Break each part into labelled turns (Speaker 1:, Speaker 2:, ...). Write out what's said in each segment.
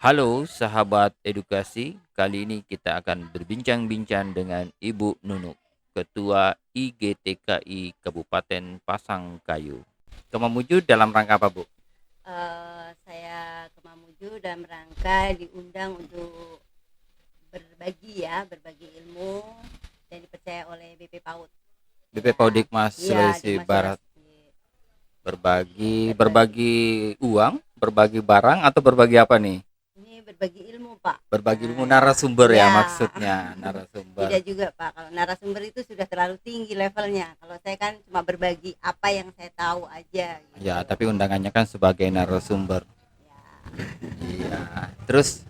Speaker 1: Halo sahabat edukasi, kali ini kita akan berbincang-bincang dengan Ibu Nunuk, Ketua IGTKI Kabupaten Pasangkayu. Kemamuju dalam rangka apa, Bu?
Speaker 2: Saya ke Mamuju dalam rangka diundang untuk berbagi ilmu dan dipercaya oleh BP PAUD.
Speaker 1: BP
Speaker 2: Ya,
Speaker 1: Paudikmas
Speaker 2: iya di
Speaker 1: Sulawesi Barat.
Speaker 2: Sulawesi.
Speaker 1: Berbagi
Speaker 2: Berbagi.
Speaker 1: uang, berbagi barang atau berbagi apa nih?
Speaker 2: Ini berbagi ilmu, Pak.
Speaker 1: Berbagi ilmu
Speaker 2: Ya,
Speaker 1: narasumber ya
Speaker 2: ya.
Speaker 1: maksudnya, narasumber.
Speaker 2: Tidak juga, Pak. Kalau narasumber itu sudah terlalu tinggi levelnya. Kalau saya kan cuma berbagi apa yang saya tahu aja. Gitu.
Speaker 1: Ya, tapi undangannya kan sebagai narasumber.
Speaker 2: Ya.
Speaker 1: Iya. Terus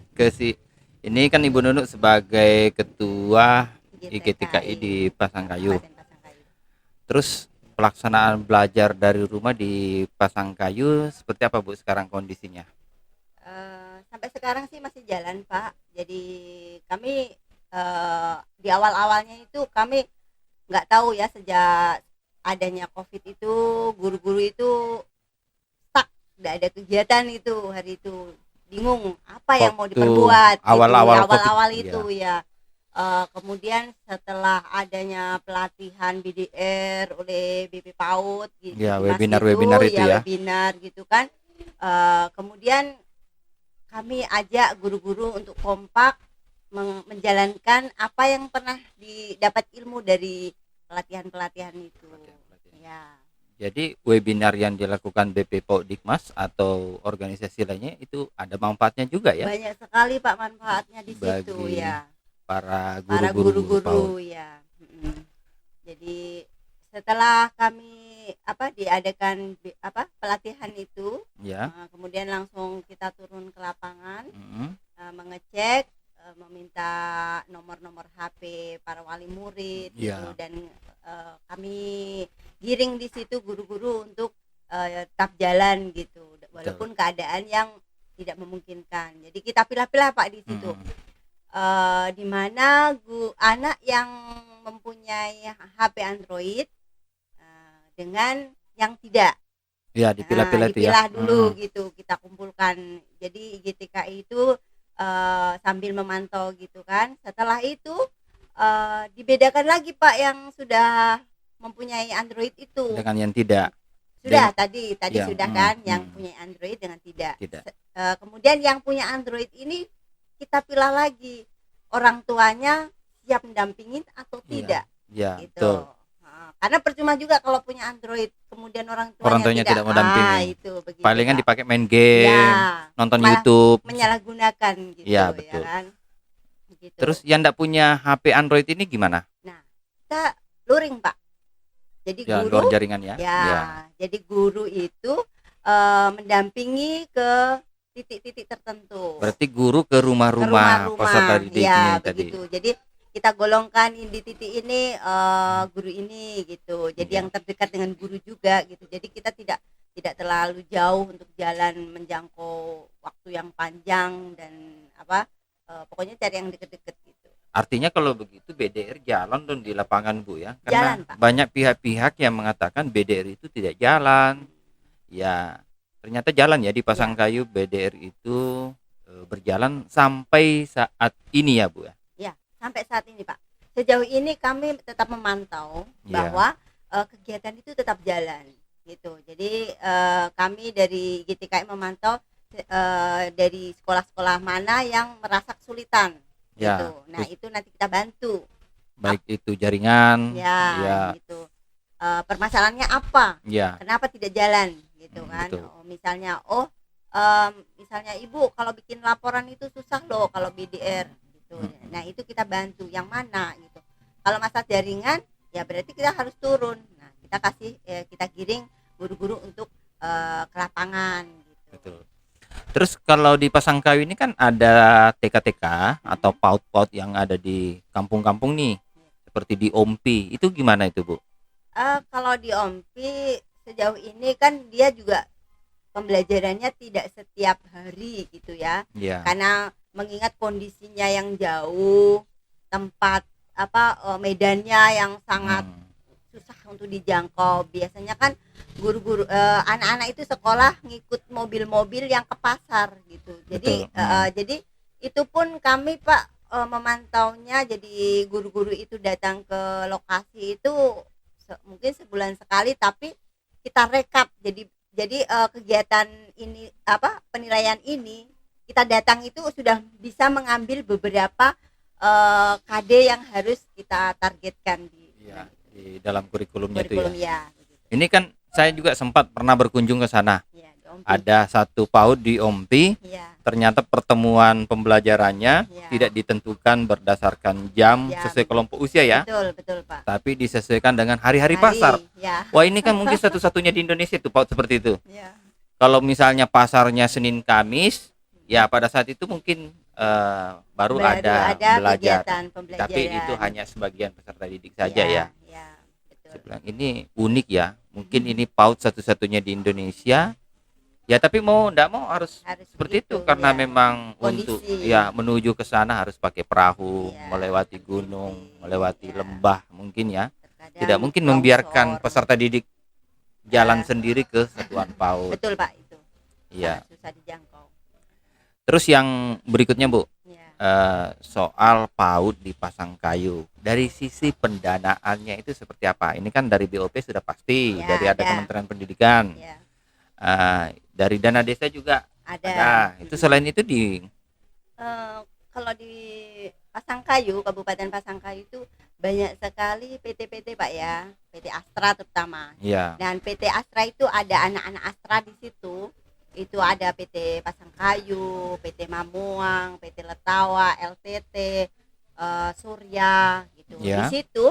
Speaker 1: ini kan Ibu Nunuk sebagai ketua IGTKI di Pasangkayu.
Speaker 2: Kabupaten Pasangkayu.
Speaker 1: Terus pelaksanaan belajar dari rumah di Pasangkayu seperti apa, Bu, sekarang kondisinya?
Speaker 2: Sampai sekarang sih masih jalan, Pak. Jadi kami di awal-awalnya itu kami nggak tahu ya, sejak adanya COVID itu guru-guru itu stuck, nggak ada kegiatan itu hari itu, bingung apa yang mau
Speaker 1: Waktu
Speaker 2: diperbuat gitu
Speaker 1: awal-awal COVID,
Speaker 2: awal-awal
Speaker 1: iya.
Speaker 2: itu ya. Kemudian setelah adanya pelatihan BDR oleh BP PAUD gitu
Speaker 1: Ya,
Speaker 2: di Mas
Speaker 1: webinar-webinar itu ya.
Speaker 2: webinar gitu kan. Kemudian kami ajak guru-guru untuk kompak menjalankan apa yang pernah didapat ilmu dari pelatihan-pelatihan itu. Ya,
Speaker 1: Jadi webinar yang dilakukan BP Dikmas atau organisasi lainnya itu ada manfaatnya juga ya
Speaker 2: banyak sekali, Pak, manfaatnya di situ
Speaker 1: bagi
Speaker 2: ya.
Speaker 1: para
Speaker 2: Para
Speaker 1: guru-guru PAUD.
Speaker 2: guru-guru ya. Jadi setelah kami diadakan pelatihan itu,
Speaker 1: Ya.
Speaker 2: kemudian langsung kita turun ke lapangan,
Speaker 1: Mm-mm.
Speaker 2: mengecek, meminta nomor-nomor HP para wali murid gitu,
Speaker 1: Ya.
Speaker 2: dan kami giring di situ guru-guru untuk tetap jalan gitu, walaupun keadaan yang tidak memungkinkan. Jadi kita pilah-pilah, Pak, di situ. Di mana anak yang mempunyai HP Android dengan yang tidak.
Speaker 1: Ya, dipilah-pilah itu ya.
Speaker 2: Dipilah dulu gitu, kita kumpulkan. Jadi IGTKI itu sambil memantau gitu kan. Setelah itu dibedakan lagi, Pak, yang sudah mempunyai Android itu
Speaker 1: Dengan yang tidak.
Speaker 2: sudah tadi
Speaker 1: yang,
Speaker 2: sudah kan, yang punya Android dengan tidak.
Speaker 1: Tidak.
Speaker 2: Kemudian yang punya Android ini kita pilih lagi, orang tuanya siap mendampingin atau tidak.
Speaker 1: Ya,
Speaker 2: gitu.
Speaker 1: betul.
Speaker 2: Karena percuma juga kalau punya Android kemudian orang
Speaker 1: tuanya tidak mendampingi.
Speaker 2: Itu begitu,
Speaker 1: Palingan
Speaker 2: Pak.
Speaker 1: dipakai main game,
Speaker 2: Ya,
Speaker 1: nonton
Speaker 2: malah
Speaker 1: YouTube.
Speaker 2: menyalahgunakan gitu
Speaker 1: Ya,
Speaker 2: ya
Speaker 1: betul.
Speaker 2: kan. Begitu.
Speaker 1: Terus yang enggak punya HP Android ini gimana?
Speaker 2: Nah, kita luring, Pak. Jadi
Speaker 1: Ya,
Speaker 2: guru
Speaker 1: luar jaringan ya.
Speaker 2: Jadi guru itu mendampingi ke titik-titik tertentu.
Speaker 1: Berarti guru ke rumah-rumah peserta didiknya tadi.
Speaker 2: Begitu. Jadi kita golongkan di titik ini guru ini gitu. Jadi yang terdekat dengan guru juga gitu. Jadi kita tidak terlalu jauh untuk jalan menjangkau waktu yang panjang dan pokoknya cari yang deket-deket gitu.
Speaker 1: Artinya kalau begitu BDR jalan dong di lapangan, Bu ya. Karena
Speaker 2: jalan, Pak.
Speaker 1: Banyak pihak-pihak yang mengatakan BDR itu tidak jalan. Ya, ternyata jalan ya di Pasangkayu. BDR itu berjalan sampai saat ini ya, Bu ya.
Speaker 2: Ya, sampai saat ini, Pak. Sejauh ini kami tetap memantau bahwa kegiatan itu tetap jalan gitu. Jadi kami dari GTKI memantau dari sekolah-sekolah mana yang merasa kesulitan gitu. Nah, itu nanti kita bantu.
Speaker 1: Baik itu jaringan,
Speaker 2: gitu. Permasalahannya apa?
Speaker 1: Ya.
Speaker 2: Kenapa tidak jalan gitu kan? Misalnya misalnya Ibu kalau bikin laporan itu susah loh kalau BDR gitu. Nah, itu kita bantu. Yang mana gitu. Kalau masalah jaringan ya berarti kita harus turun. Nah, kita giring guru-guru untuk ke lapangan gitu.
Speaker 1: Betul. Terus kalau di Pasangkayu ini kan ada TK-TK atau PAUD-PAUD yang ada di kampung-kampung nih, seperti di Ompi. Itu gimana itu, Bu?
Speaker 2: Kalau di Ompi sejauh ini kan dia juga pembelajarannya tidak setiap hari gitu ya. Karena mengingat kondisinya yang jauh, tempat medannya yang sangat susah untuk dijangkau. Biasanya kan guru-guru anak-anak itu sekolah ngikut mobil-mobil yang ke pasar gitu. Jadi
Speaker 1: Betul.
Speaker 2: jadi itu pun kami Pak memantaunya. Jadi guru-guru itu datang ke lokasi itu mungkin sebulan sekali, tapi kita rekap. Jadi kegiatan ini apa penilaian ini kita datang itu sudah bisa mengambil beberapa KD yang harus kita targetkan
Speaker 1: Iya, di dalam kurikulumnya itu ya.
Speaker 2: kurikulum ya.
Speaker 1: Ini kan saya juga sempat pernah berkunjung ke sana.
Speaker 2: Ya, di Ompi.
Speaker 1: Ada satu PAUD di Ompi,
Speaker 2: Ya,
Speaker 1: ternyata pertemuan pembelajarannya
Speaker 2: ya.
Speaker 1: tidak ditentukan berdasarkan jam
Speaker 2: Ya,
Speaker 1: sesuai kelompok usia ya,
Speaker 2: Betul Pak.
Speaker 1: tapi disesuaikan dengan hari-hari
Speaker 2: Hari,
Speaker 1: pasar.
Speaker 2: Ya.
Speaker 1: Wah, ini kan mungkin satu-satunya di Indonesia itu PAUD seperti itu.
Speaker 2: Ya.
Speaker 1: Kalau misalnya pasarnya Senin Kamis, ya pada saat itu mungkin baru ada belajar.
Speaker 2: kegiatan pembelajaran.
Speaker 1: Tapi itu hanya sebagian peserta didik saja ya.
Speaker 2: Ya, betul.
Speaker 1: Saya bilang ini unik ya. Mungkin ini PAUD satu-satunya di Indonesia. Ya tapi mau enggak mau harus seperti itu karena
Speaker 2: ya.
Speaker 1: memang
Speaker 2: Kondisi.
Speaker 1: untuk ya menuju ke sana harus pakai perahu,
Speaker 2: Ya,
Speaker 1: melewati gunung,
Speaker 2: kondisi.
Speaker 1: melewati
Speaker 2: Ya.
Speaker 1: lembah mungkin ya.
Speaker 2: Terkadang
Speaker 1: Tidak mungkin
Speaker 2: longsor.
Speaker 1: membiarkan peserta didik jalan
Speaker 2: Ya.
Speaker 1: sendiri ke satuan PAUD.
Speaker 2: Betul Pak, itu
Speaker 1: Iya.
Speaker 2: sangat susah dijangkau.
Speaker 1: Terus yang berikutnya Bu,
Speaker 2: Ya.
Speaker 1: soal PAUD di Pasangkayu. Dari sisi pendanaannya itu seperti apa? Ini kan dari BOP sudah pasti,
Speaker 2: Ya,
Speaker 1: dari ada
Speaker 2: ada.
Speaker 1: Kementerian Pendidikan.
Speaker 2: Ya,
Speaker 1: Dari dana desa juga
Speaker 2: ada.
Speaker 1: ada. Itu selain itu di
Speaker 2: Kalau di Pasangkayu, Kabupaten Pasangkayu itu banyak sekali PT-PT Pak ya, PT Astra terutama.
Speaker 1: ya
Speaker 2: Dan PT Astra itu ada anak-anak Astra di situ. Itu ada PT Pasangkayu, PT Mamuang, PT Letawa, LTT, Surya gitu.
Speaker 1: Ya.
Speaker 2: Di situ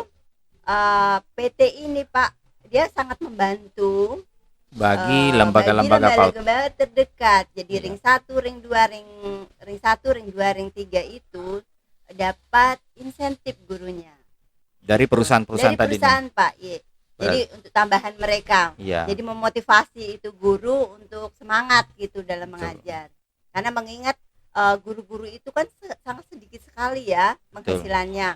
Speaker 2: PT ini Pak, dia sangat membantu
Speaker 1: bagi
Speaker 2: bagi
Speaker 1: lembaga-lembaga PAUD.
Speaker 2: lembaga-lembaga terdekat. Jadi
Speaker 1: Iya.
Speaker 2: ring 1, ring 2, ring 1, ring 2, ring 3 itu dapat insentif gurunya.
Speaker 1: Dari perusahaan-perusahaan
Speaker 2: Dari
Speaker 1: tadi.
Speaker 2: perusahaan Pak, iya. Jadi untuk tambahan mereka.
Speaker 1: Iya.
Speaker 2: Jadi memotivasi itu guru untuk semangat gitu dalam
Speaker 1: Betul.
Speaker 2: mengajar. Karena mengingat guru-guru itu kan sangat sedikit sekali ya penghasilannya.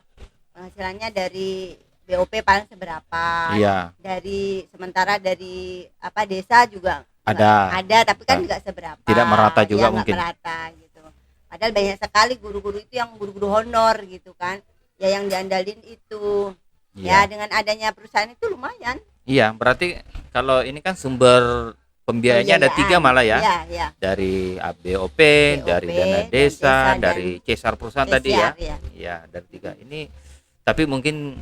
Speaker 2: Penghasilannya dari BOP paling seberapa.
Speaker 1: Iya.
Speaker 2: Dari sementara dari apa desa juga
Speaker 1: Ada.
Speaker 2: tapi kan nggak seberapa.
Speaker 1: Tidak merata juga
Speaker 2: Ya, nggak
Speaker 1: mungkin.
Speaker 2: merata gitu. Padahal banyak sekali guru-guru itu yang guru-guru honor gitu kan. Ya yang diandalin itu. Ya
Speaker 1: Iya.
Speaker 2: dengan adanya perusahaan itu lumayan.
Speaker 1: Iya, berarti kalau ini kan sumber pembiayanya ada 3 malah ya.
Speaker 2: Iya, iya.
Speaker 1: Dari BOP,
Speaker 2: BOP,
Speaker 1: dari dana
Speaker 2: dan
Speaker 1: desa,
Speaker 2: desa,
Speaker 1: dari Cesar perusahaan tadi ya.
Speaker 2: Iya.
Speaker 1: Iya, dari 3 ini. Tapi mungkin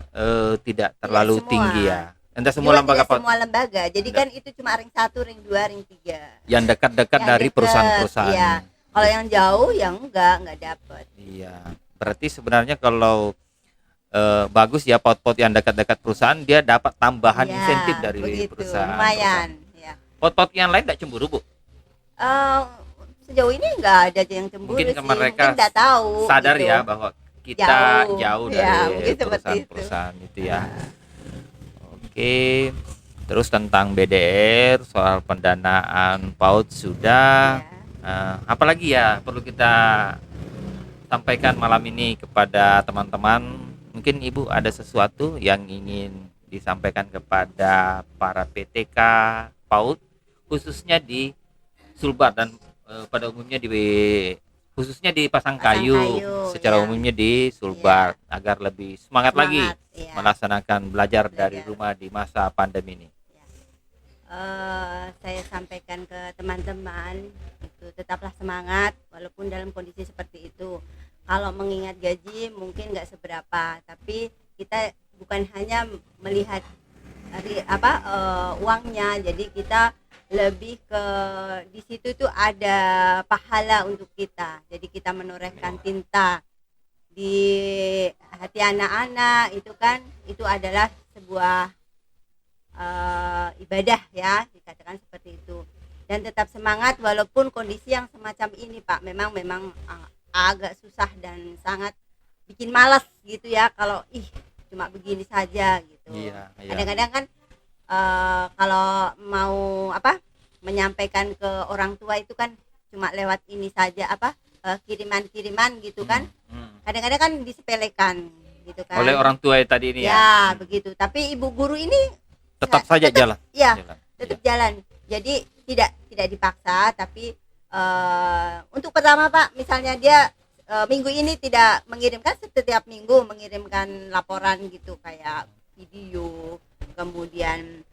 Speaker 1: tidak terlalu
Speaker 2: semua.
Speaker 1: tinggi ya. Entah semua
Speaker 2: Juga
Speaker 1: lembaga
Speaker 2: tidak
Speaker 1: PAUD
Speaker 2: semua lembaga. Jadi kan itu cuma ring 1, ring 2, ring 3.
Speaker 1: yang dekat-dekat
Speaker 2: Yang
Speaker 1: dari
Speaker 2: dekat,
Speaker 1: perusahaan-perusahaan.
Speaker 2: iya. Kalau yang jauh yang enggak dapat.
Speaker 1: Iya, berarti sebenarnya kalau bagus ya pot-pot yang dekat-dekat perusahaan dia dapat tambahan
Speaker 2: Ya,
Speaker 1: insentif dari
Speaker 2: begitu,
Speaker 1: perusahaan.
Speaker 2: lumayan ya.
Speaker 1: Pot-pot yang lain tidak cemburu Bu?
Speaker 2: Sejauh ini enggak ada yang cemburu
Speaker 1: Mungkin
Speaker 2: sih.
Speaker 1: mereka
Speaker 2: Mungkin enggak tahu
Speaker 1: Sadar
Speaker 2: gitu.
Speaker 1: ya bahwa kita jauh
Speaker 2: Ya,
Speaker 1: dari
Speaker 2: mungkin seperti
Speaker 1: perusahaan-perusahaan itu ya. Oke. Terus tentang BDR soal pendanaan PAUD sudah.
Speaker 2: Ya.
Speaker 1: Apalagi ya perlu kita sampaikan malam ini kepada teman-teman. Mungkin Ibu ada sesuatu yang ingin disampaikan kepada para PTK PAUD khususnya di Sulbar dan pada umumnya khususnya di Pasangkayu,
Speaker 2: Pasangkayu,
Speaker 1: secara
Speaker 2: ya.
Speaker 1: umumnya di Sulbar agar lebih semangat lagi
Speaker 2: ya.
Speaker 1: melaksanakan belajar dari
Speaker 2: Belajar.
Speaker 1: rumah di masa pandemi ini.
Speaker 2: Saya sampaikan ke teman-teman itu tetaplah semangat walaupun dalam kondisi seperti itu. Kalau mengingat gaji mungkin nggak seberapa, tapi kita bukan hanya melihat dari uangnya, jadi kita lebih ke di situ tuh ada pahala untuk kita. Jadi kita menorehkan tinta di hati anak-anak itu kan itu adalah sebuah ibadah ya, dikatakan seperti itu. Dan tetap semangat walaupun kondisi yang semacam ini Pak, memang agak susah dan sangat bikin malas gitu ya kalau cuma begini saja gitu.
Speaker 1: Iya.
Speaker 2: Kadang-kadang kan kalau mau menyampaikan ke orang tua itu kan cuma lewat ini saja kiriman-kiriman gitu kan. Kadang-kadang kan disepelekan gitu kan.
Speaker 1: Oleh orang tua tadi ini ya.
Speaker 2: Ya, begitu. Tapi ibu guru ini
Speaker 1: Tetap saja jalan.
Speaker 2: ya
Speaker 1: Jalan.
Speaker 2: tetap jalan. Jadi tidak dipaksa, tapi untuk pertama Pak, misalnya dia minggu ini tidak mengirimkan, setiap minggu mengirimkan laporan gitu, kayak video, kemudian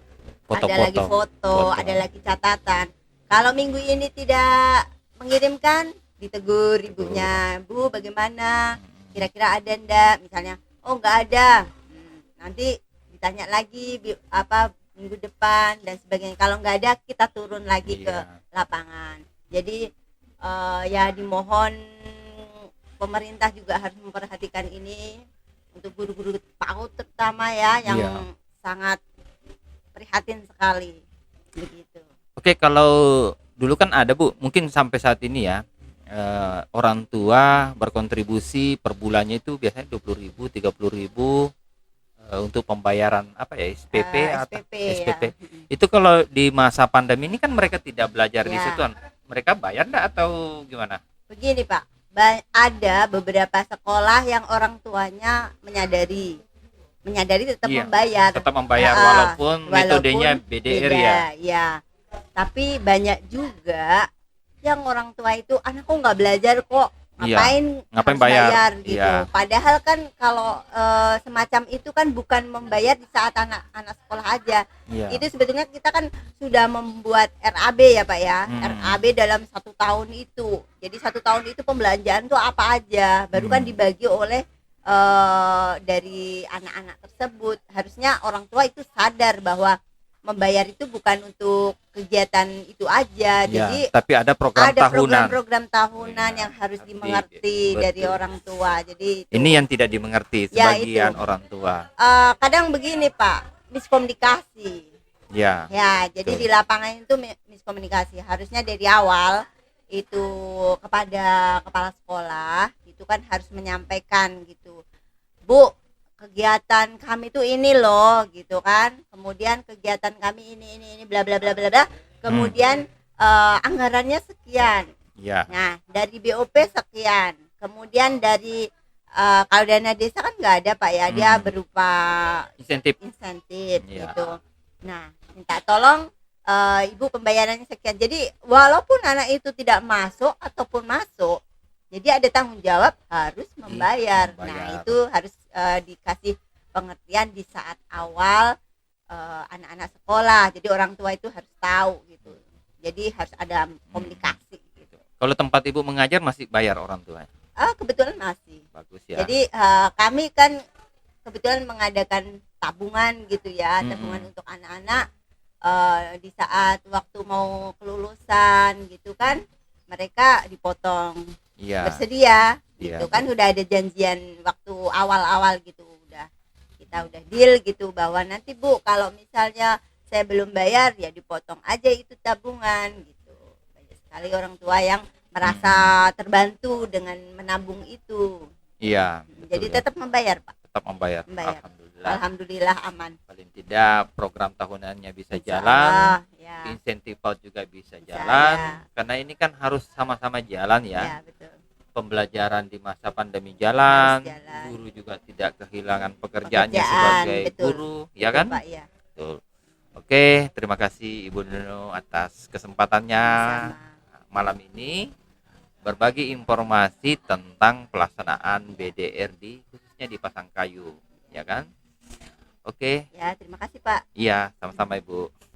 Speaker 2: ada lagi foto, ada lagi catatan. Kalau minggu ini tidak mengirimkan, ditegur ibunya, Bu bagaimana, kira-kira ada ndak, misalnya oh nggak ada, nanti ditanya lagi minggu depan dan sebagainya. Kalau nggak ada, kita turun lagi ke lapangan. Jadi ya dimohon pemerintah juga harus memperhatikan ini untuk guru-guru PAUD terutama ya, yang sangat prihatin sekali begitu.
Speaker 1: Oke, kalau dulu kan ada Bu, mungkin sampai saat ini ya, orang tua berkontribusi per bulannya itu biasanya 20.000, 30.000 untuk pembayaran SPP atau SPP. Ya. Itu kalau di masa pandemi ini kan mereka tidak belajar di situ, mereka bayar enggak atau gimana?
Speaker 2: Begini Pak, ada beberapa sekolah yang orang tuanya menyadari tetap membayar.
Speaker 1: Tetap membayar walaupun metodenya BDR
Speaker 2: ya. Tapi banyak juga yang orang tua itu, anakku nggak belajar kok, ngapain bayar gitu. Padahal kan kalau semacam itu kan bukan membayar di saat anak sekolah aja. Itu sebetulnya kita kan sudah membuat RAB ya Pak ya, RAB dalam 1 tahun itu. Jadi 1 tahun itu pembelanjaan tuh apa aja, baru kan dibagi oleh dari anak-anak tersebut. Harusnya orang tua itu sadar bahwa membayar itu bukan untuk kegiatan itu aja, jadi
Speaker 1: tapi ada
Speaker 2: program tahunan yang harus dimengerti dari orang tua. Jadi
Speaker 1: ini yang tidak dimengerti sebagian orang tua.
Speaker 2: Kadang begini Pak, miskomunikasi. Jadi di lapangan itu miskomunikasi. Harusnya dari awal itu kepada kepala sekolah itu kan harus menyampaikan gitu, Bu, kegiatan kami tuh ini loh gitu kan, kemudian kegiatan kami ini bla bla bla bla bla, kemudian anggarannya sekian, nah dari BOP sekian, kemudian dari kalau dana desa kan nggak ada Pak ya, dia berupa insentif gitu. Nah minta tolong ibu pembayarannya sekian. Jadi walaupun anak itu tidak masuk ataupun masuk, jadi ada tanggung jawab harus membayar. Nah itu harus dikasih pengertian di saat awal anak-anak sekolah. Jadi orang tua itu harus tahu gitu. Jadi harus ada komunikasi gitu.
Speaker 1: Kalau tempat ibu mengajar masih bayar orang tua?
Speaker 2: Kebetulan masih.
Speaker 1: Bagus ya.
Speaker 2: Jadi kami kan kebetulan mengadakan tabungan gitu ya, tabungan untuk anak-anak di saat waktu mau kelulusan gitu kan, mereka dipotong. Bersedia gitu kan, udah ada janjian waktu awal-awal gitu, kita udah deal gitu bahwa nanti Bu kalau misalnya saya belum bayar ya dipotong aja itu tabungan gitu. Banyak sekali orang tua yang merasa terbantu dengan menabung itu. Jadi tetap membayar Pak.
Speaker 1: Tetap membayar.
Speaker 2: Alhamdulillah aman.
Speaker 1: Paling tidak program tahunannya bisa jalan, insentif PAUD juga bisa jalan, karena ini kan harus sama-sama jalan ya.
Speaker 2: Betul.
Speaker 1: Pembelajaran di masa pandemi jalan, guru juga tidak kehilangan pekerjaannya sebagai guru, ya kan?
Speaker 2: Pak, ya.
Speaker 1: Betul. Oke, terima kasih Ibu Nunu atas kesempatannya malam ini berbagi informasi tentang pelaksanaan BDRD khususnya di Pasangkayu, ya kan? Oke.
Speaker 2: Ya, terima kasih Pak.
Speaker 1: Iya, sama-sama Ibu.